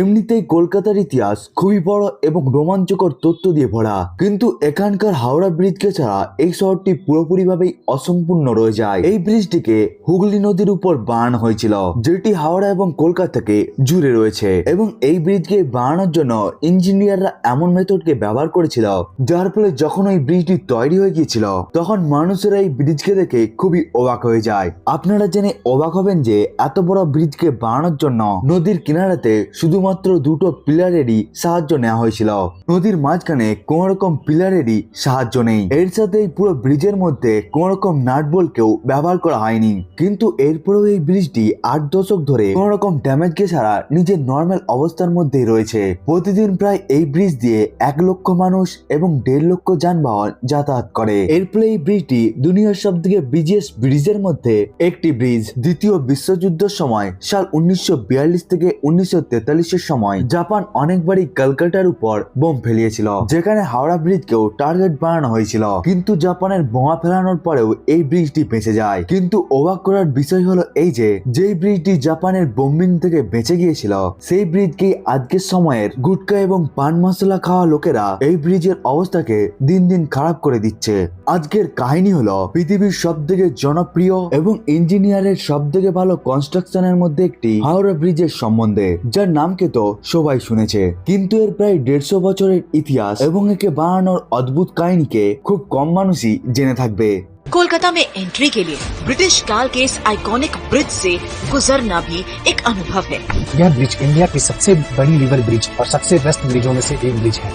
এমনিতেই কলকাতার ইতিহাস খুবই বড় এবং রোমাঞ্চকর তথ্য দিয়ে ভরা, কিন্তু এখানকার হাওড়া ব্রিজকে ছাড়া এই শহরটি পুরোপুরিভাবেই অসম্পূর্ণ রয়ে যায়। এই ব্রিজটিকে হুগলি নদীর উপর বানানো হয়েছিল, যেটি হাওড়া এবং কলকাতাকে জুড়ে রয়েছে, এবং এই ব্রিজকে বানানোর জন্য ইঞ্জিনিয়াররা এমন মেথডকে ব্যবহার করেছিল যার ফলে যখন ওই ব্রিজটি তৈরি হয়ে গিয়েছিল তখন মানুষেরা এই ব্রিজকে দেখে খুবই অবাক হয়ে যায়। আপনারা জেনে অবাক হবেন যে এত বড় ব্রিজকে বানানোর জন্য নদীর কিনারাতে শুধুমাত্র দুটো পিলারেরই সাহায্য নেওয়া হয়েছিল। নদীর মাঝখানে কোন রকম পিলারেরই সাহায্য নেই। এর সাথে এই পুরো ব্রিজের মধ্যে কোন রকম নাট বল্টকেও ব্যবহার করা হয়নি। কিন্তু এরপরেও এই ব্রিজটি 8 দশক ধরে কোন রকম ড্যামেজকে ছাড়া নিজের নর্মাল অবস্থার মধ্যেই রয়েছে। প্রতিদিন প্রায় এই ব্রিজ দিয়ে 1 লক্ষ মানুষ এবং 1.5 লক্ষ যানবাহন যাতায়াত করে। এর ফলে এই ব্রিজটি দুনিয়ার সব থেকে বিজিয়েস্ট ব্রিজের মধ্যে একটি ব্রিজ। দ্বিতীয় বিশ্বযুদ্ধের সময় সাল 1942 থেকে 1943 সময় জাপান অনেকবারই কলকাতার উপর বোম ফেলিয়েছিল, যেখানে হাওড়া ব্রিজকেও টার্গেট বানানো হয়েছিল। কিন্তু জাপানের বোমা ফেলানোর পরেও এই ব্রিজটি বেঁচে যায়। কিন্তু অবাক করার বিষয় হলো এই যে যেই ব্রিজটি জাপানের বোম্বিং থেকে বেঁচে গিয়েছিল, সেই ব্রিজকে আজকের সময়ের গুটকা এবং পান মশলা খাওয়া লোকেরা এই ব্রিজের অবস্থাকে দিন দিন খারাপ করে দিচ্ছে। আজকের কাহিনী হলো পৃথিবীর সব থেকে জনপ্রিয় এবং ইঞ্জিনিয়ারের সব থেকে ভালো কনস্ট্রাকশনের মধ্যে একটি হাওড়া ব্রিজের সম্বন্ধে, যার নামকে তো সবাই শুনেছে, কিন্তু এর প্রায় 150 বছরের ইতিহাস এবং একে বানানোর অদ্ভুত কাহিনীকে খুব কম মানুষই জেনে থাকবে। कोलकाता में एंट्री के लिए ब्रिटिश काल के इस आइकॉनिक ब्रिज से गुजरना भी एक अनुभव है। यह ब्रिज इंडिया की सबसे बड़ी रिवर ब्रिज और सबसे व्यस्त ब्रिजों में से एक ब्रिज है।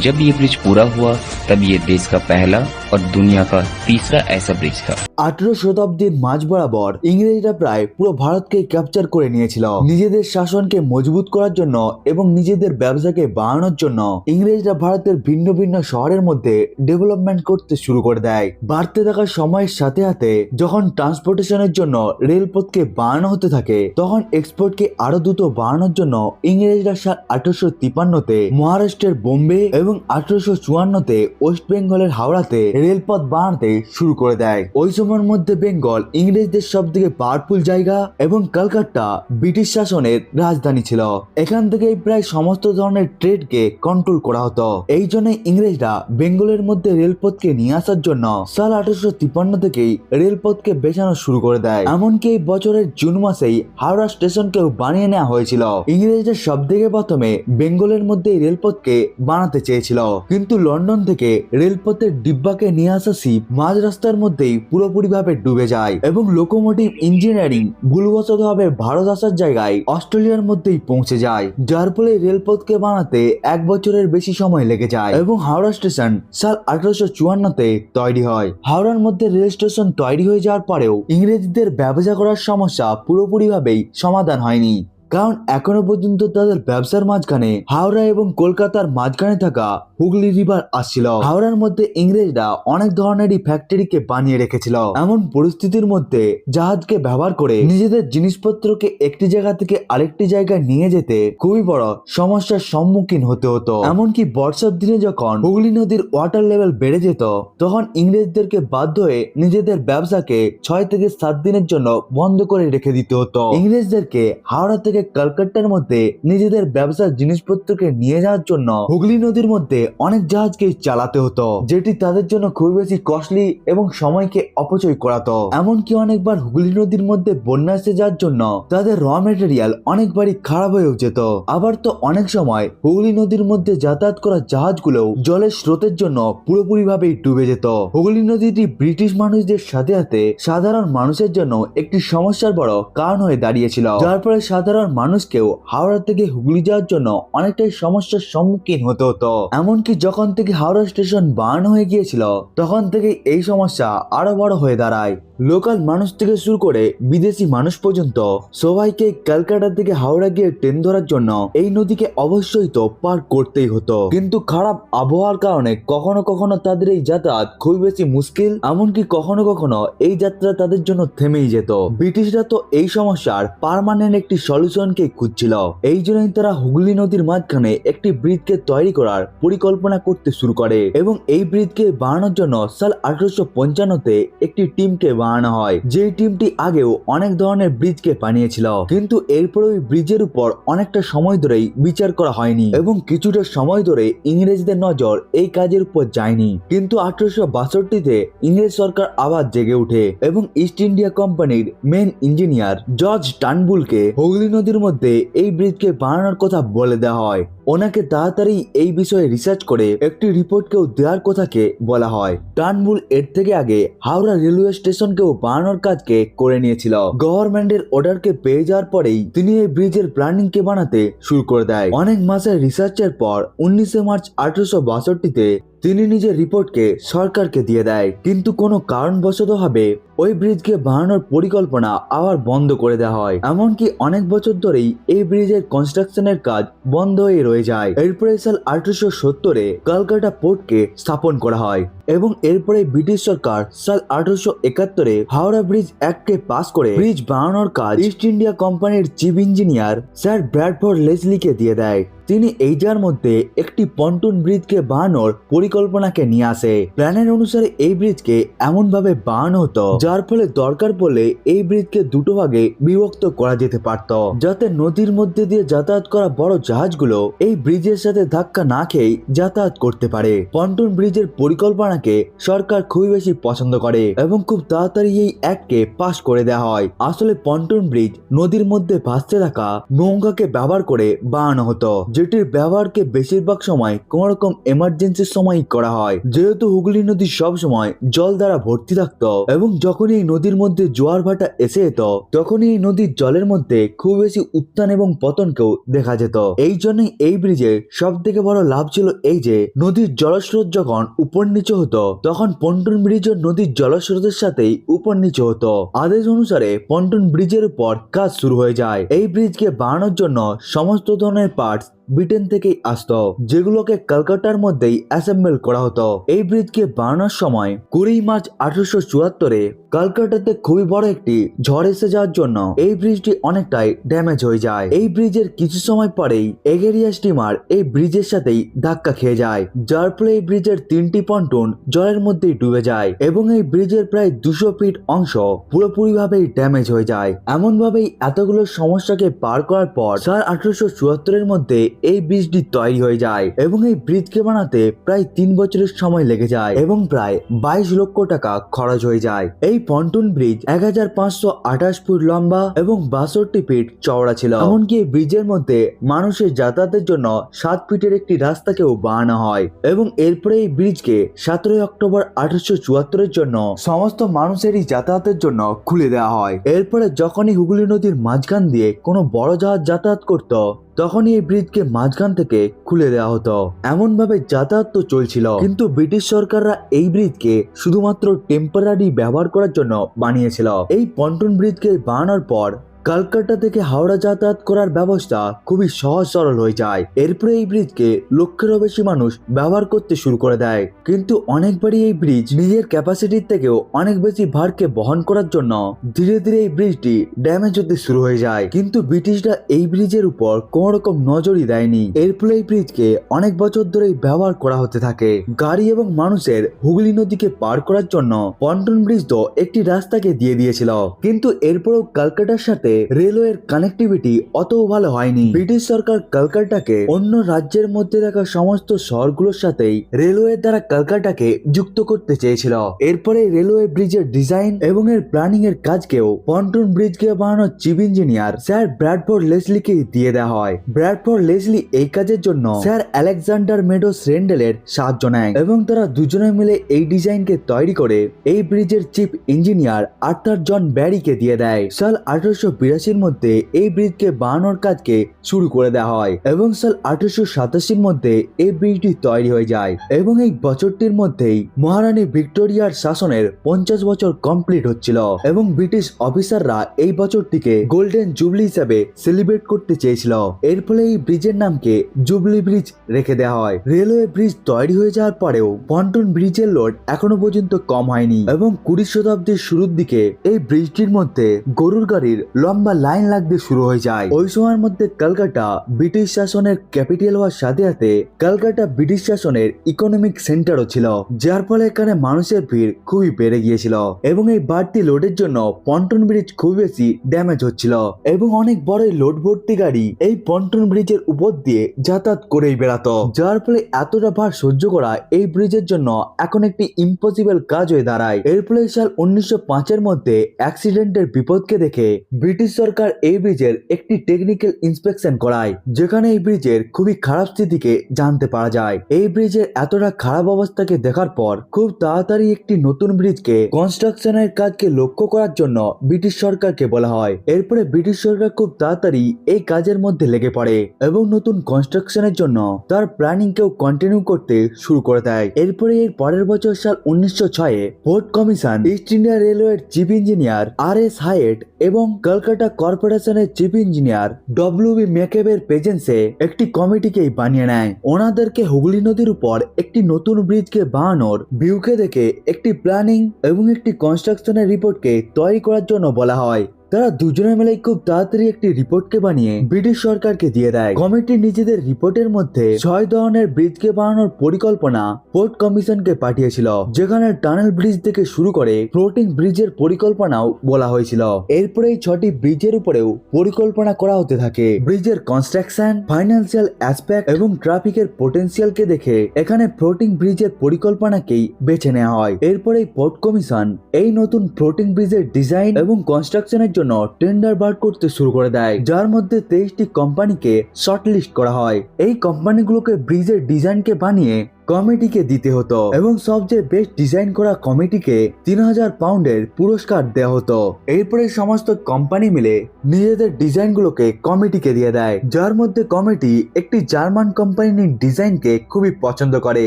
जब ये ब्रिज पूरा हुआ तब ये देश का पहला और दुनिया का तीसरा ऐसा ब्रिज था। 18 শতাব্দীর মাঝ বরাবর ইংরেজরা প্রায় পুরো ভারতকে ক্যাপচার করে নিয়েছিল। নিজেদের শাসনকে মজবুত করার জন্য এবং নিজেদের ব্যবসাকে বাড়ানোর জন্য ইংরেজরা ভারতের ভিন্ন ভিন্ন শহরের মধ্যে ডেভেলপমেন্ট করতে শুরু করে দেয়। বাড়তে থাকা সময়ের সাথে সাথে যখন ট্রান্সপোর্টেশনের জন্য রেলপথকে বাড়ানো হতে থাকে, তখন এক্সপোর্টকে আরো দ্রুত বাড়ানোর জন্য ইংরেজরা সাল 1853-তে মহারাষ্ট্রের বোম্বে এবং 1854-তে ওয়েস্ট বেঙ্গলের হাওড়াতে রেলপথ বানাতে শুরু করে দেয়। ওই সময়ের মধ্যে বেঙ্গল ইংরেজদের সব থেকে পাওয়ারফুল জায়গা এবং কলকাতা ব্রিটিশ শাসনের রাজধানী ছিল। এখান থেকে প্রায় সমস্ত ধরনের ট্রেডকে কন্ট্রোল করা হতো। এই জন্য ইংরেজরা বেঙ্গলের মধ্যে রেলপথকে নিয়ে আসার জন্য সাল 1853 থেকেই রেলপথকে বেচানো শুরু করে দেয়। এমনকি এই বছরের জুন মাসেই হাওড়া স্টেশনকেও বানিয়ে নেওয়া হয়েছিল। ইংরেজরা সব থেকে প্রথমে বেঙ্গলের মধ্যে রেলপথকে বানাতে চেয়েছিল, কিন্তু লন্ডন থেকে রেলপথের ডিব্বাকে নিয়ে আসা শিপ মাঝ রাস্তার মধ্যেই পুরোপুরি ভাবে ডুবে যায় এবং লোকোমোটিভ ইঞ্জিনিয়ারিং ভুলবশত ভাবে ভারত আসার জায়গায় অস্ট্রেলিয়ার মধ্যেই পৌঁছে যায়, যার ফলে রেলপথকে বানাতে 1 বছরের বেশি সময় লেগে যায় এবং হাওড়া স্টেশন সাল 1854-তে তৈরি হয়। হাওড়ার মধ্যে রেল স্টেশন তৈরি হয়ে যাওয়ার পরেও ইংরেজদের ব্যবসা করার সমস্যা পুরোপুরি ভাবেই সমাধান হয়নি, কারণ এখনো পর্যন্ত তাদের ব্যবসার মাঝখানে হাওড়া এবং কলকাতার মাঝখানে থাকা হুগলি রিভার আসছিল। হাওড়ার মধ্যে ইংরেজরা অনেক ধরনেরই ফ্যাক্টরিকে বানিয়ে রেখেছিল। এমন পরিস্থিতির মধ্যে জাহাজকে ব্যবহার করে নিজেদের জিনিসপত্রকে একটি জায়গা থেকে আরেকটি জায়গায় নিয়ে যেতে খুবই বড় সমস্যার সম্মুখীন হতে হতো। এমনকি বর্ষার দিনে যখন হুগলি নদীর ওয়াটার লেভেল বেড়ে যেত, তখন ইংরেজদেরকে বাধ্য হয়ে নিজেদের ব্যবসাকে 6 থেকে 7 দিনের জন্য বন্ধ করে রেখে দিতে হতো। ইংরেজদেরকে হাওড়া থেকে কলকাতার মধ্যে নিজেদের ব্যবসার জিনিসপত্রকে নিয়ে যাওয়ার জন্য হুগলি নদীর মধ্যে অনেক জাহাজকে চালাতে হতো, যেটি তাদের জন্য খুব বেশি কস্টলি এবং সময়কে অপচয় করাতো। এমনকি অনেকবার হুগলি নদীর মধ্যে বন্যা এসে যাওয়ার জন্য তাদের র মেটেরিয়াল অনেকবারই খারাপ হয়েও যেত। আবার তো অনেক সময় হুগলি নদীর মধ্যে যাতায়াত করা জাহাজগুলো জলের স্রোতের জন্য পুরোপুরি ভাবেই ডুবে যেত। হুগলি নদীটি ব্রিটিশ মানুষদের সাথে সাথে সাধারণ মানুষের জন্য একটি সমস্যার বড় কারণ হয়ে দাঁড়িয়েছিল, যার ফলে সাধারণ মানুষকেও হাওড়া থেকে হুগলি যাওয়ার জন্য অনেকটাই সমস্যার সম্মুখীন হতে হতো। এমনকি যখন থেকে হাওড়া স্টেশন বানানো হয়ে গিয়েছিল, তখন থেকে এই সমস্যা আরো বড় হয়ে দাঁড়ায়। লোকাল মানুষ থেকে শুরু করে বিদেশি মানুষ পর্যন্ত সবাইকে কলকাতা থেকে হাওড়া গিয়ে ট্রেন ধরার জন্য এই নদীকে অবশ্যই তো পার করতেই হতো। কিন্তু খারাপ আবহাওয়ার কারণে কখনো কখনো তাদের এই যাতায়াত খুবই বেশি মুশকিল, এমনকি কখনো কখনো এই যাত্রা তাদের জন্য থেমেই যেত। ব্রিটিশরা তো এই সমস্যার পার্মানেন্ট একটি সলিউশন সলিউশনকে খুঁজছিল। এই জন্যই তারা হুগলি নদীর মাঝখানে একটি ব্রিজকে তৈরি করার পরিকল্পনা করতে শুরু করে এবং এই ব্রিজকে বানানোর জন্য সাল 1855-তে একটি টিমকে বানানো হয়, যে টিমটি আগেও অনেক ধরনের ব্রিজকে বানিয়েছিল। কিন্তু এরপর ওই ব্রিজের উপর অনেকটা সময় ধরেই বিচার করা হয়নি এবং কিছুটা সময় ধরে ইংরেজদের নজর এই কাজের উপর যায়নি। কিন্তু 1862-তে ইংরেজ সরকার আবার জেগে ওঠে এবং ইস্ট ইন্ডিয়া কোম্পানির মেন ইঞ্জিনিয়ার জর্জ টার্নবুলকে হুগলি নদীর মধ্যে এই ব্রিজকে বানানোর কথা বলে দেওয়া হয়। ওনাকে তাড়াতাড়ি এই বিষয়ে রিসার্চ করে একটি রিপোর্টকেও দেওয়ার কথাকে বলা হয়। টার্নবুল এর থেকে আগে হাওড়া রেলওয়ে স্টেশনকেও বানানোর কাজকে করে নিয়েছিল। গভর্নমেন্টের অর্ডারকে পেয়ে যাওয়ার পরেই তিনি এই ব্রিজের প্ল্যানিংকে বানাতে শুরু করে দেয়। অনেক মাসের রিসার্চের পর 19 মার্চ 1862-তে তিনি নিজের রিপোর্টকে সরকারকে দিয়ে দেয়। কিন্তু কোনো কারণবশত ভাবে ওই ব্রিজকে বানানোর পরিকল্পনা আবার বন্ধ করে দেওয়া হয়। এমনকি অনেক বছর ধরেই এই ব্রিজের কনস্ট্রাকশনের কাজ বন্ধ হয়ে রয়ে যায়। এরপরে সাল 1870-এ কলকাতা পোর্টকে স্থাপন করা হয় এবং এরপরে ব্রিটিশ সরকার সাল 1871-এ হাওড়া ব্রিজ অ্যাক্টকে পাস করে ব্রিজ বানানোর কাজ ইস্ট ইন্ডিয়া কোম্পানির চিফ ইঞ্জিনিয়ার স্যার ব্র্যাডফোর্ড লেসলিকে দিয়ে দেয়। তিনি এই যার মধ্যে একটি পন্টুন ব্রিজকে বানানোর পরিকল্পনাকে নিয়ে আসে। প্ল্যানের অনুসারে এই ব্রিজকে এমন ভাবে বানানো হতো যার ফলে দরকার পড়লে এই ব্রিজকে দুটো ভাগে বিভক্ত করা যেতে পারত, যাতে নদীর মধ্যে দিয়ে যাতায়াত করা বড় জাহাজগুলো এই ব্রিজের সাথে ধাক্কা না খেয়ে যাতায়াত করতে পারে। পন্টুন ব্রিজের পরিকল্পনাকে সরকার খুবই বেশি পছন্দ করে এবং খুব তাড়াতাড়ি এই অ্যাক্টকে পাস করে দেওয়া হয়। আসলে পন্টুন ব্রিজ নদীর মধ্যে ভাসতে থাকা নৌকাকে ব্যবহার করে বানানো হতো, যেটির ব্যবহারকে বেশিরভাগ সময় কোন রকম এমার্জেন্সির সময়ই করা হয়। যেহেতু হুগলি নদী সব সময় জল দ্বারা ভর্তি থাকতো এবং যখন এই নদীর মধ্যে জোয়ার ভাটা এসে যেত তখন এই নদীর জলের মধ্যে খুব বেশি উত্থান এবং পতনকেও দেখা যেত। এই জন্যই এই ব্রিজের সব থেকে বড় লাভ ছিল এই যে নদীর জলস্রোত যখন উপর নিচে হতো তখন পন্টুন ব্রিজও নদীর জলস্রোতের সাথেই উপর নিচে হতো। আদেশ অনুসারে পন্টুন ব্রিজের উপর কাজ শুরু হয়ে যায়। এই ব্রিজকে বানানোর জন্য সমস্ত ধরনের পার্টস ব্রিটেন থেকেই আসতো, যেগুলোকে কলকাতার মধ্যেই অ্যাসেম্বল করা হতো। এই ব্রিজকে বানানোর সময় 20 মার্চ 1874-এ কলকাতাতে খুবই বড় একটি ঝড় এসে যাওয়ার জন্য এই ব্রিজটি অনেকটাই ড্যামেজ হয়ে যায়। এই ব্রিজের কিছু সময় পরেই এগেরিয়া স্টিমার এই ব্রিজের সাথেই ধাক্কা খেয়ে যায়, যার ফলে এই ব্রিজের 3টি পন্টুন জলের মধ্যেই ডুবে যায় এবং এই ব্রিজের প্রায় 200 ফিট অংশ পুরোপুরিভাবেই ড্যামেজ হয়ে যায়। এমন ভাবেই এতগুলো সমস্যাকে পার করার পর সাল 1874-এর মধ্যে এই ব্রিজটি তৈরি হয়ে যায় এবং এই ব্রিজকে বানাতে প্রায় 3 বছরের সময় লেগে যায় এবং প্রায় 22 লক্ষ টাকা খরচ হয়ে যায়। এই পন্টুন ব্রিজ 1528 ফুট লম্বা এবং 62 ফিট চওড়া ছিল। এমনকি এই ব্রিজের মধ্যে মানুষের যাতায়াতের জন্য 7 ফিটের একটি রাস্তাকেও বানানো হয় এবং এরপরে এই ব্রিজকে 17 অক্টোবর 1874-এর জন্য সমস্ত মানুষেরই যাতায়াতের জন্য খুলে দেওয়া হয়। এরপরে যখনই হুগলি নদীর মাঝখান দিয়ে কোনো বড় জাহাজ যাতায়াত করত তখনই এই ব্রিজকে মাঝখান থেকে খুলে দেওয়া হতো। এমন ভাবে যাতায়াত তো চলছিল, কিন্তু ব্রিটিশ সরকাররা এই ব্রিজকে শুধুমাত্র টেম্পোরারি ব্যবহার করার জন্য বানিয়েছিল। এই পন্টুন ব্রিজকে বানানোর পর কলকাতা থেকে হাওড়া যাতায়াত করার ব্যবস্থা খুবই সহজ সরল হয়ে যায়। এরপরে এই ব্রিজকে লক্ষেরও বেশি মানুষ ব্যবহার করতে শুরু করে দেয়, কিন্তু অনেকবারই এই ব্রিজ নিজের ক্যাপাসিটির থেকেও অনেক বেশি ভারকে বহন করার জন্য ধীরে ধীরে এই ব্রিজটি ড্যামেজ হতে শুরু হয়ে যায়। কিন্তু ব্রিটিশরা এই ব্রিজের উপর কোন রকম নজরই দেয়নি। এর ফলে এই ব্রিজকে অনেক বছর ধরেই ব্যবহার করা হতে থাকে। গাড়ি এবং মানুষের হুগলি নদীকে পার করার জন্য পন্টুন ব্রিজ তো একটি রাস্তাকে দিয়ে দিয়েছিল, কিন্তু এরপরেও কলকাতার সাথে রেলওয়ের কানেক্টিভিটি অতও ভালো হয়নি। ব্রিটিশ সরকার কলকাতাকে অন্য রাজ্যের মধ্যে থাকা সমস্ত শহরগুলোর সাথেই রেলওয়ের দ্বারা কলকাতাকে যুক্ত করতে চেয়েছিল। এরপরে রেলওয়ে ব্রিজের ডিজাইন এবং এর প্ল্যানিং এর কাজকেও পন্টুন ব্রিজকে বানানোর চিফ ইঞ্জিনিয়ার স্যার ব্র্যাডফোর্ড লেসলিকে দিয়ে দেওয়া হয়। ব্র্যাডফোর্ড লেসলি এই কাজের জন্য স্যার আলেকজান্ডার মেডোস রেন্ডেলের সাহায্য নেয় এবং তারা দুজনে মিলে এই ডিজাইনকে তৈরি করে এই ব্রিজের চিফ ইঞ্জিনিয়ার আর্থার জন ব্যারিকে দিয়ে দেয়। সাল 1882-র মধ্যে এই ব্রিজকে বানানোর কাজকে শুরু করে দেওয়া হয় এবং সাল 1887-র মধ্যে এই ব্রিজটি তৈরি হয়ে যায় এবং এই বছরটির মধ্যেই মহারানী ভিক্টোরিয়ার শাসনের 50 বছর কমপ্লিট হচ্ছিল এবং ব্রিটিশ অফিসাররা এই বছরটিকে গোল্ডেন জুবলি হিসেবে সেলিব্রেট করতে চেয়েছিল। এর ফলে এই ব্রিজের নামকে জুবলি ব্রিজ রেখে দেওয়া হয়। রেলওয়ে ব্রিজ তৈরি হয়ে যাওয়ার পরেও পন্টুন ব্রিজের লোড এখনো পর্যন্ত কম হয়নি এবং 20 শতাব্দীর শুরুর দিকে এই ব্রিজটির মধ্যে গরুর গাড়ির লম্বা লম্বা লাইন লাগতে শুরু হয়ে যায়। ওই সময়ের মধ্যে কলকাতা ব্রিটিশ শাসনের ক্যাপিটাল হওয়ার সাথে সাথে কলকাতা ব্রিটিশ শাসনের ইকোনমিক সেন্টারও ছিল, যার ফলে এখানে মানুষের ভিড় খুবই বেড়ে গিয়েছিল এবং এই বাড়তি লোডের জন্য পন্টন ব্রিজ খুব বেশি ড্যামেজ হচ্ছিল এবং অনেক বড় লোড ভর্তি গাড়ি এই পন্টন ব্রিজের উপর দিয়ে যাতায়াত করেই বেড়াতো, যার ফলে এতটা ভার সহ্য করা এই ব্রিজের জন্য এখন একটি ইম্পসিবল কাজ হয়ে দাঁড়ায়। এর ফলে সাল 1905-এর মধ্যে অ্যাক্সিডেন্টের বিপদকে দেখে ব্রিটিশ সরকার এই ব্রিজের একটি টেকনিক্যাল ইন্সপেকশন করায়, যেখানে এই ব্রিজের খুবই খারাপ স্থিতিকে জানতে পারা যায়। এই ব্রিজের এতটা খারাপ অবস্থাকে দেখার পর খুব তাড়াতাড়ি একটি নতুন ব্রিজকে কনস্ট্রাকশনের কাজকে লক্ষ্য করার জন্য ব্রিটিশ সরকারকে বলা হয়। এরপরে ব্রিটিশ সরকার খুব তাড়াতাড়ি এই কাজের মধ্যে লেগে পড়ে এবং নতুন কনস্ট্রাকশনের জন্য তার প্ল্যানিং কেও কন্টিনিউ করতে শুরু করে দেয়। এরপরে এর পরের বছর সাল 1906-এ পোর্ট কমিশন ইস্ট ইন্ডিয়া রেলওয়ের চিফ ইঞ্জিনিয়ার আর.এস. হায়েট এবং কলকাতা কর্পোরেশনের চিফ ইঞ্জিনিয়ার ডব্লিউ.বি. ম্যাকেবের প্রেজেন্সে একটি কমিটিকে বানিয়ে নেয়। ওনাদেরকে হুগলি নদীর উপর একটি নতুন ব্রিজকে বানানোর ভিউকে দেখে একটি প্ল্যানিং এবং একটি কনস্ট্রাকশনের রিপোর্টকে তৈরি করার জন্য বলা হয়। তারা দুজনে মিলে খুব তাড়াতাড়ি একটি রিপোর্টকে বানিয়ে ব্রিটিশ সরকারকে দিয়ে দেয়। কমিটি নিজেদের রিপোর্টের মধ্যে 6 ধরনের ব্রিজকে বানানোর পরিকল্পনা পোর্ট কমিশনকে পাঠিয়েছিল, যেখানে টানেল ব্রিজ থেকে শুরু করে ফ্লোটিং ব্রিজের পরিকল্পনাও বলা হয়েছিল। এরপরে এই 6টি ব্রিজের উপরেও পরিকল্পনা করা হতে থাকে। ব্রিজের কনস্ট্রাকশন, ফাইন্যান্সিয়াল অ্যাসপেক্ট এবং ট্রাফিকের পোটেনশিয়ালকে দেখে এখানে ফ্লোটিং ব্রিজের পরিকল্পনাকেই বেছে নেওয়া হয়। এরপরে পোর্ট কমিশন এই নতুন ফ্লোটিং ব্রিজের ডিজাইন এবং কনস্ট্রাকশনের জন্য টেন্ডার বার করতে শুরু করে দেয়, যার মধ্যে 23টি কোম্পানিকে শর্টলিস্ট করা হয়। এই কোম্পানিগুলোকে ব্রিজের ডিজাইনকে বানিয়ে কমিটিকে দিতে হতো এবং সবচেয়ে বেস্ট ডিজাইন করা কমিটিকে 3000 পাউন্ডের পুরস্কার দেওয়া হতো। এরপরে সমস্ত কোম্পানি মিলে নিজেদের ডিজাইনগুলোকে কমিটিকে দিয়ে দেয়, যার মধ্যে কমিটি একটি জার্মান কোম্পানির ডিজাইনকে খুবই পছন্দ করে,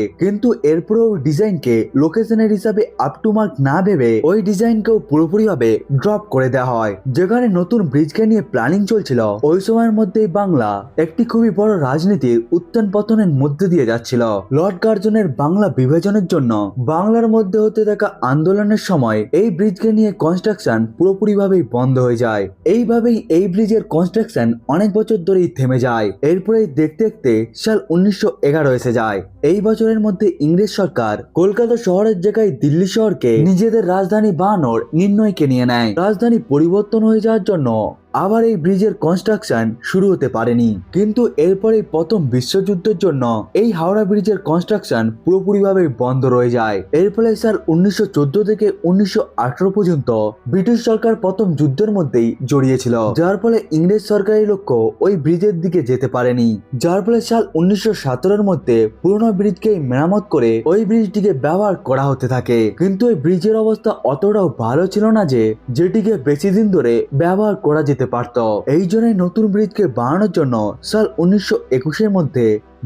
কিন্তু এরপরেও ডিজাইনকে লোকেশনের হিসাবে আপ টু মার্ক না ভেবে ওই ডিজাইনকেও পুরোপুরিভাবে ড্রপ করে দেওয়া হয়। যেখানে নতুন ব্রিজকে নিয়ে প্ল্যানিং চলছিল, ওই সময়ের মধ্যেই বাংলা একটি খুবই বড় রাজনীতির উত্থান পতনের মধ্যে দিয়ে যাচ্ছিল। লর্ড কার্জনের বাংলা বিভাজনের জন্য বাংলার মধ্যে হতে থাকা আন্দোলনের সময় এই ব্রিজকে নিয়ে কনস্ট্রাকশন পুরোপুরিভাবেই বন্ধ হয়ে যায়। এইভাবেই এই ব্রিজের কনস্ট্রাকশন অনেক বছর ধরেই থেমে যায়। এরপরে দেখতে দেখতে সাল 1911 এসে যায়। এই বছরের মধ্যে ইংরেজ সরকার কলকাতা শহরের জায়গায় দিল্লি শহরকে নিজেদের রাজধানী বানানোর নির্ণয়কে নিয়ে নেয়। রাজধানী পরিবর্তন হয়ে যাওয়ার জন্য আবার এই ব্রিজের কনস্ট্রাকশন শুরু হতে পারেনি, কিন্তু এরপরে প্রথম বিশ্বযুদ্ধের জন্য এই হাওড়া ব্রিজের কনস্ট্রাকশন পুরোপুরিভাবে বন্ধ রয়ে যায়। এর ফলে সাল 1914 থেকে 1918 পর্যন্ত ব্রিটিশ সরকার প্রথম যুদ্ধের মধ্যেই জড়িয়েছিল, যার ফলে ইংরেজ সরকারি লক্ষ্য ওই ব্রিজের দিকে যেতে পারেনি। যার ফলে সাল 1917-এর মধ্যে পুরোনো ব্রিজকে মেরামত করে ওই ব্রিজটিকে ব্যবহার করা হতে থাকে, কিন্তু ওই ব্রিজের অবস্থা অতটাও ভালো ছিল না যে যেটিকে বেশি দিন ধরে ব্যবহার করা যেতে পারত। এই জন্যই নতুন ব্রিজকে বানানোর জন্য সাল 1921-এর মধ্যে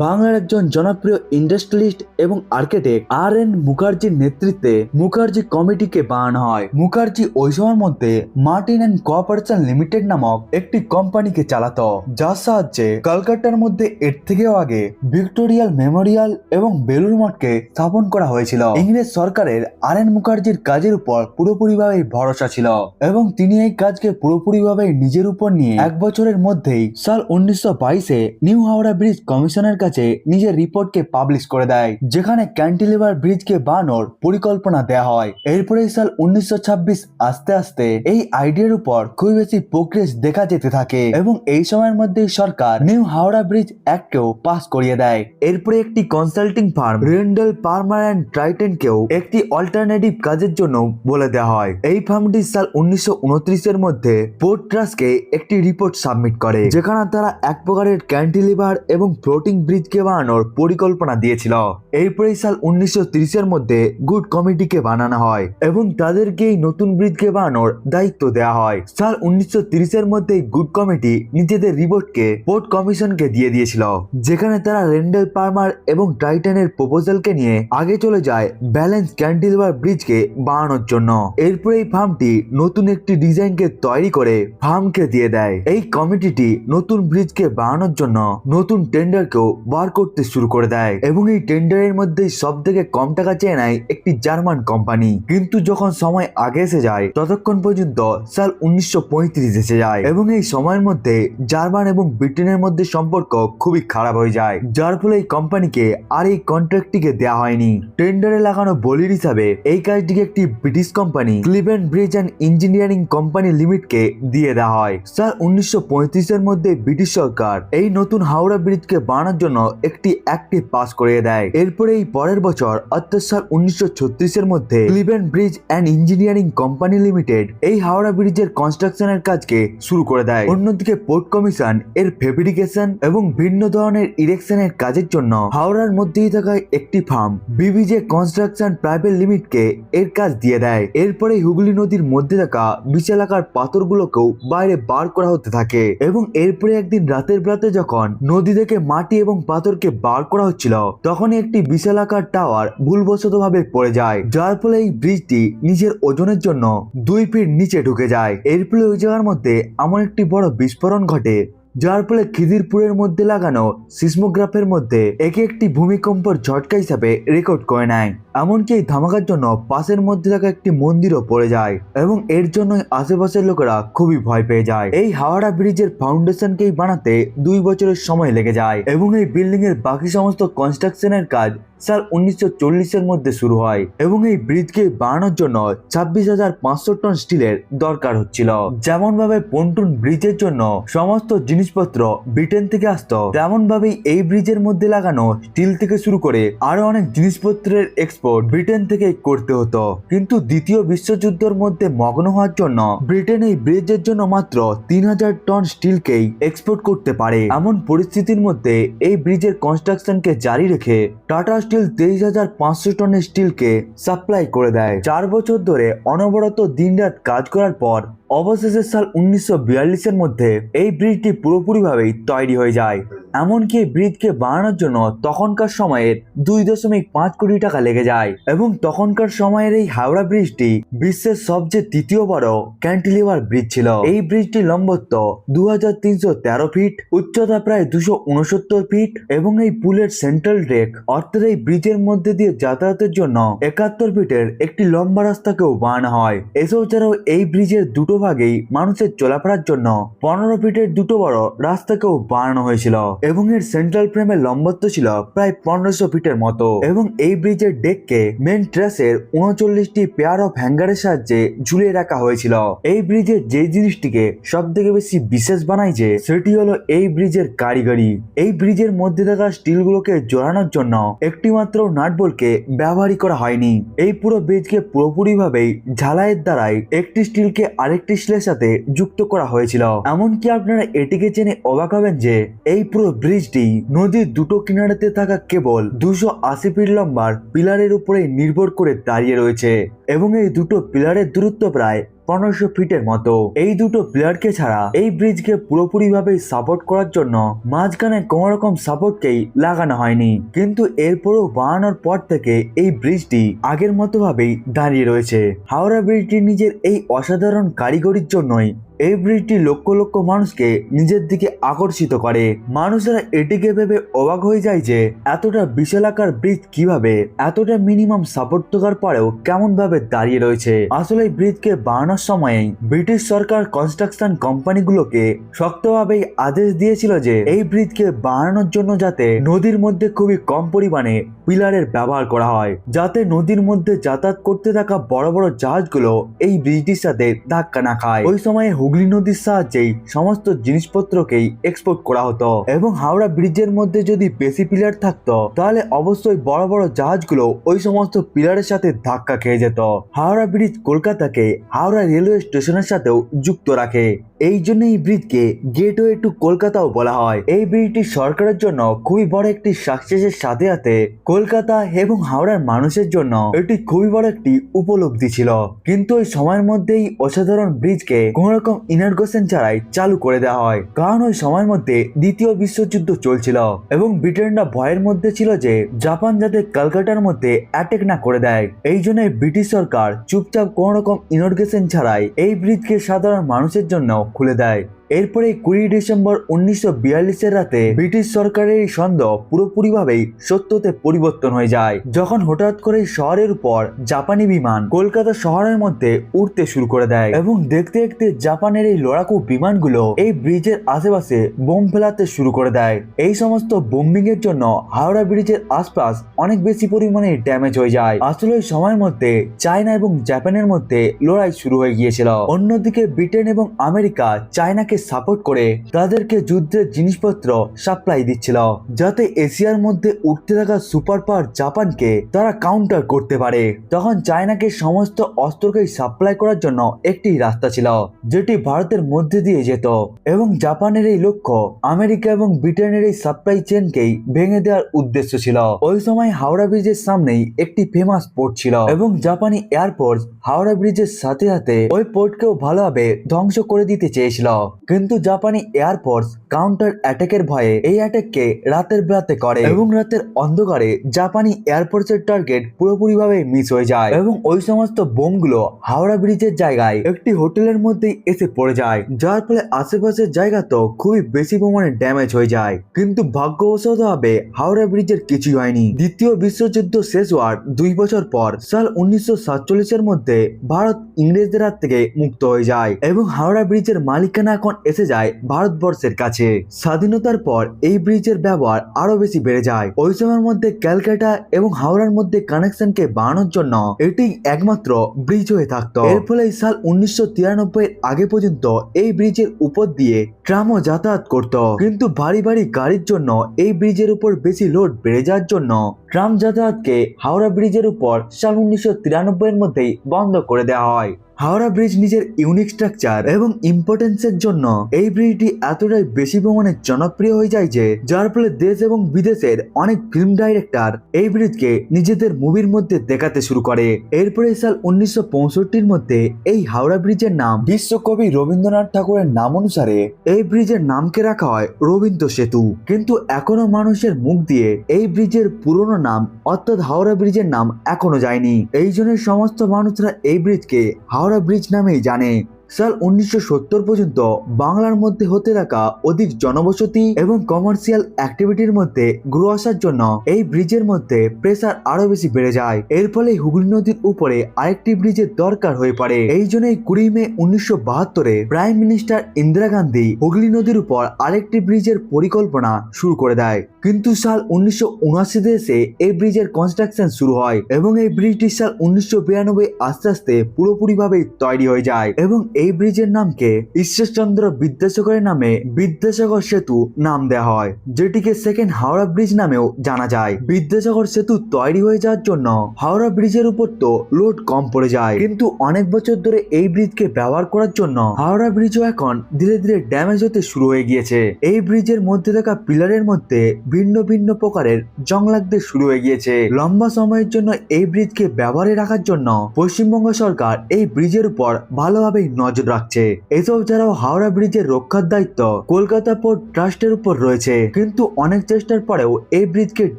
বাংলার একজন জনপ্রিয় ইন্ডাস্ট্রিয়ালিস্ট এবং আর্কিটেক্ট আর.এন. মুখার্জির নেতৃত্বে মুখার্জি কমিটিকে বানানো হয়। মুখার্জি ওই সময়ের মধ্যে মার্টিন অ্যান্ড কোঅপারেশন লিমিটেড নামক একটি কোম্পানিকে চালাতো, যার সাহায্যে কলকাতার মধ্যে এর থেকেও আগে ভিক্টোরিয়াল মেমোরিয়াল এবং বেলুড় মঠকে স্থাপন করা হয়েছিল। ইংরেজ সরকারের আর.এন. মুখার্জির কাজের উপর পুরোপুরিভাবে ভরসা ছিল এবং তিনি এই কাজকে পুরোপুরিভাবে নিজের উপর নিয়ে 1 বছরের মধ্যেই সাল 1922-এ নিউ হাওড়া ব্রিজ কমিশনের কাছে নিজের রিপোর্টকে পাবলিশ করে দেয়, যেখানে ক্যান্টিলিভার ব্রিজকে বানানোর পরিকল্পনা দেয়া হয়। এরপরে সাল 1926 আস্তে আস্তে এই আইডিয়ার উপর খুব বেশি প্রোগ্রেস দেখা যেতে থাকে এবং এই সময়ের মধ্যে সরকার নিউ হাওড়া ব্রিজ অ্যাক্টকেও পাস করিয়ে দেয়। এরপরে একটি কনসাল্টিং ফার্ম রেন্ডেল পার্মার অ্যান্ড ট্রাইটেনকেও একটি অল্টারনেটিভ কাজের জন্য বলে দেওয়া হয়। এই ফার্মটি সাল 1929-এর মধ্যে পোর্ট ট্রাস্টকে একটি রিপোর্ট সাবমিট করে, যেখানে তারা এক প্রকারের ক্যান্টিলিভার এবং ফ্লোটিং ব্রিজকে বানানোর পরিকল্পনা দিয়েছিল। এরপরে সাল 1930-এর মধ্যে গুড কমিটিকে বানানো হয় এবং তাদেরকে এই নতুন ব্রিজকে বানানোর দায়িত্ব দেওয়া হয়। সাল 1930-এর মধ্যে গুড কমিটি নিজেদের রিপোর্টকে পোর্ট কমিশনকে দিয়ে দিয়েছিল, যেখানে তারা রেন্ডেল পার্মার এবং টাইটানের প্রপোজালকে নিয়ে আগে চলে যায় ব্যালেন্স ক্যান্টিলিভার ব্রিজকে বানানোর জন্য। এরপরে এই ফার্মটি নতুন একটি ডিজাইনকে তৈরি করে ফার্মকে দিয়ে দেয়। এই কমিটিটি নতুন ব্রিজকে বানানোর জন্য নতুন টেন্ডারকেও বার করতে শুরু করে দেয় এবং এই টেন্ডারের মধ্যে সব থেকে কম টাকা চেয়ে নেয় একটি জার্মান কোম্পানি। কিন্তু যখন সময় আগে এসে যায় ততক্ষণ পর্যন্ত সাল 1935 এসে যায় এবং এই সময়ের মধ্যে জার্মান এবং ব্রিটেনের মধ্যে সম্পর্ক খুবই খারাপ হয়ে যায়, যার ফলে এই কোম্পানিকে আর এই কন্ট্রাক্টটিকে দেওয়া হয়নি। টেন্ডারে লাগানো বলির হিসাবে এই কাজটিকে একটি British company Cleveland Bridge and Engineering Company লিমিটেডকে দিয়ে দেওয়া হয়। সাল 1935 এর মধ্যে ব্রিটিশ সরকার এই নতুন হাওড়া ব্রিজকে বানানোর জন্য একটি অ্যাক্ট পাস করিয়ে দেয়। এরপরে এই পরের বছর অর্থাৎ সাল 1936 এর মধ্যে Cleveland Bridge and Engineering company limited এই হাওড়া ব্রিজের কনস্ট্রাকশনের কাজকে শুরু করে দেয়। অন্যদিকে পোর্ট কমিশন এর ফেব্রিকেশন এবং ভিন্ন ধরনের ইরেকশনের কাজের জন্য হাওড়ার মধ্যেই থাকা একটি ফার্ম বিবিজে কনস্ট্রাকশন প্রাইভেট লিমিটেডকে এর কাজ দিয়ে দেয়। এরপরে হুগলি নদীর মধ্যে থাকা বিশালাকার পাথরগুলোকেও বাইরে বার করা হতে থাকে এবং এরপরে একদিন রাতের বেলাতে যখন নদী থেকে মাটি এবং পাথরকে বার করা হচ্ছিল তখনই একটি বিশালাকার টাওয়ার ভুলবশত ভাবে পড়ে যায়, যার ফলে এই ব্রিজটি নিজের ওজনের জন্য 2 ফিট নিচে ঢুকে যায়। এর ফলে ওই জায়গার মধ্যে এমন একটি বড় বিস্ফোরণ ঘটে যার ফলে খিদিরপুরের মধ্যে লাগানো সিসমোগ্রাফের মধ্যে একে একটি ভূমিকম্পের ঝটকা হিসাবে রেকর্ড করে নেয়। এমনকি এই ধামাকার জন্য পাশের মধ্যে থাকা একটি মন্দিরও পড়ে যায় এবং এর জন্য আশেপাশের লোকেরা খুবই ভয় পেয়ে যায়। এই হাওড়া ব্রিজের ফাউন্ডেশনকেই বানাতে 2 বছরের সময় লেগে যায় এবং এই বিল্ডিং এর বাকি সমস্ত কনস্ট্রাকশনের কাজ সাল 1940 এর মধ্যে শুরু হয় এবং এই ব্রিজকে বানানোর জন্য 26,500 টন স্টিলের দরকার হচ্ছিল। যেমন ভাবে পন্টুন ব্রিজের জন্য সমস্ত জিনিসপত্র ব্রিটেন থেকে আসতো, তেমন ভাবেই এই ব্রিজের মধ্যে লাগানো স্টিল থেকে শুরু করে আরো অনেক জিনিসপত্রের এক্সপোর্ট ব্রিটেন থেকে করতে হতো। কিন্তু দ্বিতীয় বিশ্বযুদ্ধের মধ্যে মগ্ন হওয়ার জন্য ব্রিটেন এই ব্রিজের জন্য মাত্র 3,000 টন স্টিলকেই এক্সপোর্ট করতে পারে। এমন পরিস্থিতির মধ্যে এই ব্রিজের কনস্ট্রাকশনকে জারি রেখে টাটা স্টিল 23,500 টনের স্টিলকে সাপ্লাই করে দেয়। 4 বছর ধরে অনবরত দিনরাত কাজ করার পর অবশেষে সাল 1942 এর মধ্যে এই ব্রিজটি পুরোপুরিভাবেই তৈরি হয়ে যায়। এমনকি এই ব্রিজকে বানানোর জন্য তখনকার সময়ের 2.5 কোটি টাকা লেগে যায় এবং তখনকার সময়ের এই হাওড়া ব্রিজটি বিশ্বের সবচেয়ে তৃতীয় বড় ক্যান্টিলিভার ব্রিজ ছিল। এই ব্রিজটি লম্বত্ব 2,313 ফিট, উচ্চতা প্রায় 269 ফিট এবং এই পুলের সেন্ট্রাল ডেক অর্থাৎ এই ব্রিজের মধ্যে দিয়ে যাতায়াতের জন্য 71 ফিটের একটি লম্বা রাস্তাকেও বানানো হয়। এছাড়াও এই ব্রিজের দুটো ভাগেই মানুষের চলাফেরার জন্য 15 ফিটের দুটো বড় রাস্তাকেও বানানো হয়েছিল এবং এর সেন্ট্রাল ফ্রেমের লম্বত্ব ছিল প্রায় 1500 ফিটের মতো এবং এই ব্রিজের ডেককে মেন ট্রাসের 39টি পেয়ার অফ হ্যাঙ্গারের সাহায্যে ঝুলিয়ে রাখা হয়েছিল। এই ব্রিজের যে জিনিসটিকে সব থেকে বেশি বিশেষ বানায় যে সেটি হলো এই ব্রিজের কারিগরি। এই ব্রিজের মধ্যে থাকা স্টিলগুলোকে জোড়ানোর জন্য একটি মাত্র নাটবল্টকে ব্যবহারই করা হয়নি। এই পুরো ব্রিজকে পুরোপুরিভাবেই ঝালাইয়ের দ্বারাই একটি স্টিলকে আরেকটি স্টিলের সাথে যুক্ত করা হয়েছিল। এমনকি আপনারা এটিকে জেনে অবাক হবেন যে এই পুরো ব্রিজটি নদীর দুটো কিনারাতে থাকা কেবল 280 ফিট লম্বার পিলারের উপরে নির্ভর করে দাঁড়িয়ে রয়েছে এবং এই দুটো পিলারের দূরত্ব প্রায় 1500 ফিটের মতো। এই দুটো পিলারকে ছাড়া এই ব্রিজকে পুরোপুরিভাবে সাপোর্ট করার জন্য মাঝখানে কোন রকম সাপোর্টকেই লাগানো হয়নি, কিন্তু এরপরও বানানোর পর থেকে এই ব্রিজটি আগের মতো ভাবেই দাঁড়িয়ে রয়েছে। হাওড়া ব্রিজটি নিজের এই অসাধারণ কারিগরির জন্যই এই ব্রিজটি লক্ষ লক্ষ মানুষকে নিজের দিকে আকর্ষিত করে। মানুষেরা এটিকে ভেবে অবাক হয়ে যায় যে এতটা বিশালাকার ব্রিজ কিভাবে এতটা মিনিমাম সাপোর্ট থাকার পরেও কেমন ভাবে দাঁড়িয়ে রয়েছে। আসলে এই ব্রিজকে বানানোর সময় ব্রিটিশ সরকার কনস্ট্রাকশন কোম্পানিগুলোকে শক্তভাবেই আদেশ দিয়েছিল যে এই ব্রিজকে বানানোর জন্য যাতে নদীর মধ্যে খুবই কম পরিমাণে পিলারের ব্যবহার করা হয়, যাতে নদীর মধ্যে যাতায়াত করতে থাকা বড় বড় জাহাজগুলো এই ব্রিজটির সাথে ধাক্কা না খায়। ওই সময় হুগলি নদীর সাহায্যেই সমস্ত জিনিসপত্রকেই এক্সপোর্ট করা হতো এবং হাওড়া ব্রিজের মধ্যে যদি বেশি পিলার থাকতো তাহলে অবশ্যই বড় বড় জাহাজগুলো ওই সমস্ত পিলারের সাথে ধাক্কা খেয়ে যেত। হাওড়া ব্রিজ কলকাতাকে হাওড়া রেলওয়ে স্টেশনের সাথেও যুক্ত রাখে, এই জন্য এই ব্রিজকে গেটওয়ে টু কলকাতাও বলা হয়। এই ব্রিজটি সরকারের জন্য খুবই বড় একটি সাকসেসের সাথে সাথে কলকাতা এবং হাওড়ার মানুষের জন্য এটি খুবই বড় একটি উপলব্ধি ছিল। কিন্তু ওই সময়ের মধ্যেই অসাধারণ ব্রিজকে কোন রকম ইনারগেশন ছাড়াই চালু করে দেওয়া হয়, কারণ ওই সময়ের মধ্যে দ্বিতীয় বিশ্বযুদ্ধ চলছিল এবং ব্রিটেনরা ভয়ের মধ্যে ছিল যে জাপান যাতে কলকাতার মধ্যে অ্যাটাক না করে দেয়। এই জন্য ব্রিটিশ সরকার চুপচাপ কোন রকম ইনারগেশন ছাড়াই এই ব্রিজকে সাধারণ মানুষের জন্য খুলে দেয়। এরপরে 20 ডিসেম্বর 1942 রাতে ব্রিটিশ সরকারের এই সন্দেহ পুরোপুরিভাবেই সত্যতে পরিবর্তন হয়ে যায়, যখন হঠাৎ করে শহরের উপর জাপানি বিমান কলকাতা শহরের মধ্যে উঠতে শুরু করে দেয় এবং দেখতে দেখতে জাপানের এই লড়াকু বিমানগুলো এই ব্রিজের আশেপাশে বোম ফেলাতে শুরু করে দেয়। এই সমস্ত বোম্বিং এর জন্য হাওড়া ব্রিজের আশপাশ অনেক বেশি পরিমাণে ড্যামেজ হয়ে যায়। আসলে ওই সময়ের মধ্যে চায়না এবং জাপানের মধ্যে লড়াই শুরু হয়ে গিয়েছিল। অন্যদিকে ব্রিটেন এবং আমেরিকা চায়নাকে সাপোর্ট করে তাদেরকে যুদ্ধের জিনিসপত্র সাপ্লাই দিচ্ছিল, যাতে এশিয়ার মধ্যে উঠতে থাকা সুপার পাওয়ার জাপানকে তারা কাউন্টার করতে পারে। তখন চায়নাকে সমস্ত অস্ত্রকে সাপ্লাই করার জন্য একটি রাস্তা ছিল, যেটি ভারতের মধ্যে দিয়ে যেত এবং জাপানের এই লক্ষ্য আমেরিকা এবং ব্রিটেনের এই সাপ্লাই চেনকেই ভেঙে দেওয়ার উদ্দেশ্য ছিল। ওই সময় হাওড়া ব্রিজের সামনেই একটি ফেমাস পোর্ট ছিল এবং জাপানি এয়ারফোর্স হাওড়া ব্রিজের সাথে সাথে ওই পোর্টকেও ভালোভাবে ধ্বংস করে দিতে চেয়েছিল, কিন্তু জাপানি এয়ারফোর্স কাউন্টার অ্যাটাকের ভয়ে এই অ্যাটাককে রাতের বেলাতে করে এবং রাতের অন্ধকারে জাপানি এয়ারফোর্সের টার্গেট পুরোপুরিভাবে মিস হয়ে যায় এবং ওই সমস্ত বোমগুলো হাওড়া ব্রিজের জায়গায় একটি হোটেলের মধ্যেই এসে পড়ে যায়, যার ফলে আশেপাশের জায়গা তো খুবই বেশি পরিমাণে ড্যামেজ হয়ে যায়। কিন্তু ভাগ্যবশত ভাবে হাওড়া ব্রিজের কিছুই হয়নি। দ্বিতীয় বিশ্বযুদ্ধ শেষ হওয়ার 2 বছর পর সাল 1947 মধ্যে ভারত ইংরেজদের হাত থেকে মুক্ত হয়ে যায় এবং হাওড়া ব্রিজের মালিকানা এখন এসে যায় ভারতবর্ষের কাছে। স্বাধীনতার পর এই ব্রিজের ব্যবহার আরো বেশি বেড়ে যায়। ওই সময়ের মধ্যে ক্যালকাটা এবং হাওড়ার মধ্যে কানেকশনকে বাড়ানোর জন্য এটি একমাত্র ব্রিজ হয়ে থাকতো। এর ফলে সাল 1993 এর আগে পর্যন্ত এই ব্রিজের উপর দিয়ে ট্রামও যাতায়াত করত, কিন্তু ভারী ভারী গাড়ির জন্য এই ব্রিজের উপর বেশি লোড বেড়ে যাওয়ার জন্য ট্রাম যাতায়াতকে হাওড়া ব্রিজের উপর সাল 1993 এর মধ্যেই বন্ধ করে দেওয়া হয়। হাওড়া ব্রিজ নিজের ইউনিক স্ট্রাকচার এবং ইম্পর্টেন্সের জন্য এই ব্রিজটি এতটাই বেশি পরিমাণে জনপ্রিয় হয়ে যায় যে যার ফলে দেশ এবং বিদেশের অনেক ফিল্ম ডাইরেক্টর এই ব্রিজকে নিজেদের মুভির মধ্যে দেখাতে শুরু করে। এরপরে সাল 1965 মধ্যে এই হাওড়া ব্রিজের নাম বিশ্বকবি রবীন্দ্রনাথ ঠাকুরের নাম অনুসারে এই ব্রিজের নামকে রাখা হয় রবীন্দ্র সেতু। কিন্তু এখনো মানুষের মুখ দিয়ে এই ব্রিজের পুরনো নাম অর্থাৎ হাওড়া ব্রিজের নাম এখনো যায়নি। এই জন্য সমস্ত মানুষরা এই ব্রিজকে হাওড়া ব্রিজ নামেই জানে। সাল 1970 পর্যন্ত বাংলার মধ্যে হতে থাকা অধিক জনবসতি এবং কমার্শিয়াল অ্যাক্টিভিটির মধ্যে গ্রো আসার জন্য এই ব্রিজের মধ্যে প্রেসার আরো বেশি বেড়ে যায়। এর ফলে হুগলি নদীর উপরে আরেকটি ব্রিজের দরকার হয়ে পড়ে। এই জন্যই 20 মে 1972 প্রাইম মিনিস্টার ইন্দিরা গান্ধী হুগলি নদীর উপর আরেকটি ব্রিজের পরিকল্পনা শুরু করে দেয়। কিন্তু সাল 1979 এসে এই ব্রিজের কনস্ট্রাকশন শুরু হয় এবং এই ব্রিজটি সাল 1992 আস্তে আস্তে পুরোপুরিভাবে তৈরি হয়ে যায় এবং এই ব্রিজের নামকে ঈশ্বরচন্দ্র বিদ্যাসাগরের নামে বিদ্যাসাগর সেতু নাম দেওয়া হয়, যেটিকে সেকেন্ড হাওড়া ব্রিজ নামেও জানা যায়। বিদ্যাসাগর সেতু তৈরি হয়ে যাওয়ার জন্য হাওড়া ব্রিজের উপর তো লোড কম পড়ে যায়, কিন্তু অনেক বছর ধরে এই ব্রিজকে ব্যবহার করার জন্য হাওড়া ব্রিজও এখন ধীরে ধীরে ড্যামেজ হতে শুরু হয়ে গিয়েছে। এই ব্রিজের মধ্যে থাকা পিলারের মধ্যে ভিন্ন ভিন্ন প্রকারের জং লাগতে শুরু হয়ে গিয়েছে। লম্বা সময়ের জন্য এই ব্রিজকে ব্যবহারে রাখার জন্য পশ্চিমবঙ্গ সরকার এই ব্রিজের উপর ভালোভাবে নজর রাখছে। এসব ছাড়াও হাওড়া ব্রিজের রক্ষার দায়িত্ব কলকাতা পোর্ট ট্রাস্টের উপর রয়েছে, কিন্তু অনেক চেষ্টার পরেও এই ব্রিজকে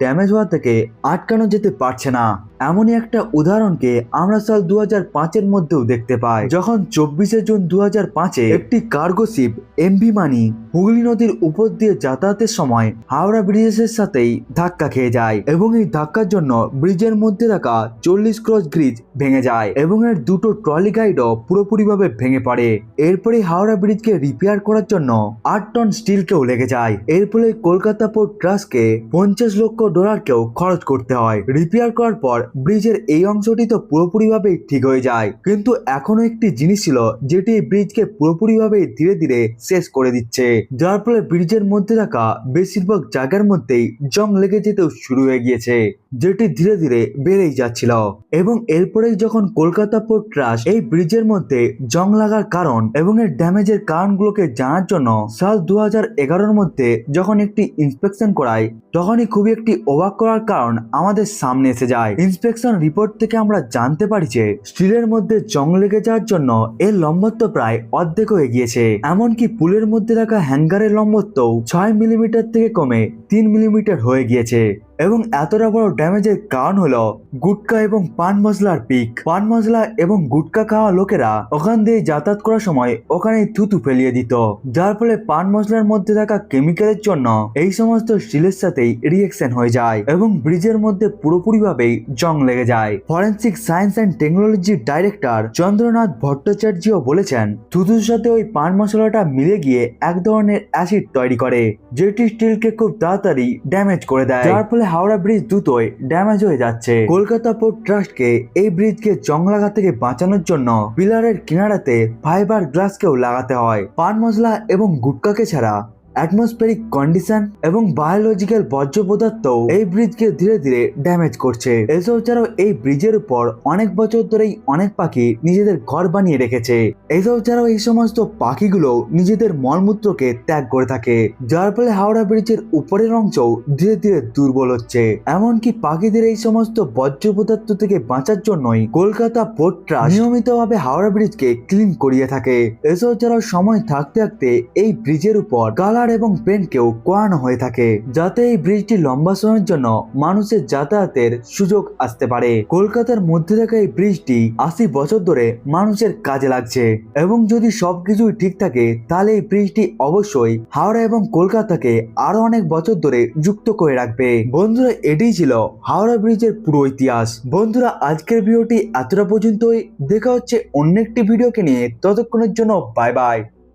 ড্যামেজ হওয়া থেকে আটকানো যেতে পারছে না। এমনই একটা উদাহরণকে আমরা সাল 2005 মধ্যেও দেখতে পাই, যখন 24 জুন 2005 একটি কার্গো শিপ এমভি মানি হুগলি নদীর উপর দিয়ে যাতায়াতের সময় হাওড়া ব্রিজের সাথেই ধাক্কা খেয়ে যায় এবং এই ধাক্কার জন্য ব্রিজের মধ্যে থাকা 40 ক্রস ব্রিজ ভেঙে যায় এবং এর দুটো ট্রলি গাইডও পুরোপুরিভাবে ভেঙে পড়ে। এরপরে হাওড়া ব্রিজকে রিপেয়ার করার জন্য 8 টন স্টিলকেও লেগে যায়। এর ফলে কলকাতা পোর্ট ট্রাস্টকে $50 লক্ষ খরচ করতে হয়। রিপেয়ার করার পর ব্রিজের এই অংশটি তো পুরোপুরিভাবে ঠিক হয়ে যায়, কিন্তু এখনো একটি জিনিস ছিল যেটি ব্রিজকে পুরোপুরিভাবে ধীরে ধীরে শেষ করে দিচ্ছে, যার ফলে ব্রিজের মধ্যে থাকা বেশিরভাগ জায়গার মধ্যেই জং লেগে যেতেও শুরু হয়ে গিয়েছে, যেটি ধীরে ধীরে বেড়েই যাচ্ছিল। এবং এরপরেই যখন কলকাতা পোর্ট ট্রাস্ট এই ব্রিজের মধ্যে জং লাগার কারণ এবং এর ড্যামেজের কারণগুলোকে জানার জন্য সাল 2011 মধ্যে যখন একটি ইন্সপেকশন করায়, তখনই খুবই একটি অবাক করার কারণ আমাদের সামনে এসে যায়। ইন্সপেকশন রিপোর্ট থেকে আমরা জানতে পারি যে স্টিলের মধ্যে জং লেগে যাওয়ার জন্য এর লম্বত্ব প্রায় অর্ধেক হয়ে গিয়েছে। এমনকি পুলের মধ্যে থাকা হ্যাঙ্গারের লম্বত্বও 6 মিলিমিটার থেকে কমে 3 মিলিমিটার হয়ে গিয়েছে এবং এতটা বড় ড্যামেজের কারণ হলো গুটকা এবং পান মশলার পিক। পান মশলা এবং গুটকা খাওয়া লোকেরা ওখান দিয়ে যাতায়াত করার সময় ওখানে থুতু ফেলিয়ে দিত, যার ফলে পান মশলার মধ্যে থাকা কেমিক্যালের জন্য এই সমস্ত স্টিলের সাথেই রিয়েকশন হয়ে যায় এবং ব্রিজের মধ্যে পুরোপুরিভাবেই জং লেগে যায়। ফরেন্সিক সায়েন্স অ্যান্ড টেকনোলজির ডাইরেক্টর চন্দ্রনাথ ভট্টাচার্যও বলেছেন থুতুর সাথে ওই পান মশলাটা মিলে গিয়ে এক ধরনের অ্যাসিড তৈরি করে, যেটি স্টিলকে খুব তাড়াতাড়ি ড্যামেজ করে দেয়, যার ফলে হাওড়া ব্রিজ দ্রুতই ড্যামেজ হয়ে যাচ্ছে। কলকাতা পোর্ট ট্রাস্টকে এই ব্রিজকে জং লাগা থেকে বাঁচানোর জন্য পিলারের কিনারাতে ফাইবার গ্লাসকেও লাগাতে হয়। পান মশলা এবং গুটকাকে ছাড়া অ্যাটমসফেরিক কন্ডিশন এবং বায়োলজিক্যাল বর্জ্য পদার্থ এই ব্রিজকে ধীরে ধীরে ড্যামেজ করছে। এসব ছাড়াও এই ব্রিজের উপর অনেক বছর ধরেই অনেক পাখি নিজেদের ঘর বানিয়ে রেখেছে। এসব ছাড়াও এই সমস্ত পাখিগুলো নিজেদের মলমূত্রকে ত্যাগ করে থাকে, যার ফলে হাওড়া ব্রিজের উপরের অংশও ধীরে ধীরে দুর্বল হচ্ছে। এমনকি পাখিদের এই সমস্ত বর্জ্য পদার্থ থেকে বাঁচার জন্যই কলকাতা পোর্ট ট্রাস্ট নিয়মিতভাবে হাওড়া ব্রিজকে ক্লিন করিয়ে থাকে। এসব ছাড়াও সময় থাকতে থাকতে এই ব্রিজের উপর কালার এবং পেন্টকেও করানো হয়ে থাকে, যাতে এই ব্রিজটি লম্বা সময়ের জন্য মানুষের যাতায়াতের সুযোগ আসতে পারে। কলকাতার মধ্যে থাকা এই ব্রিজটি 80 বছর ধরে মানুষের কাজে লাগছে এবং যদি সবকিছুই ঠিক থাকে তাহলে এই ব্রিজটি অবশ্যই হাওড়া এবং কলকাতাকে আরো অনেক বছর ধরে যুক্ত করে রাখবে। বন্ধুরা, এটাই ছিল হাওড়া ব্রিজের পুরো ইতিহাস। বন্ধুরা, আজকের ভিডিওটি এতটা পর্যন্তই। দেখা হচ্ছে অন্য একটি ভিডিওকে নিয়ে, ততক্ষণের জন্য বাই বাই।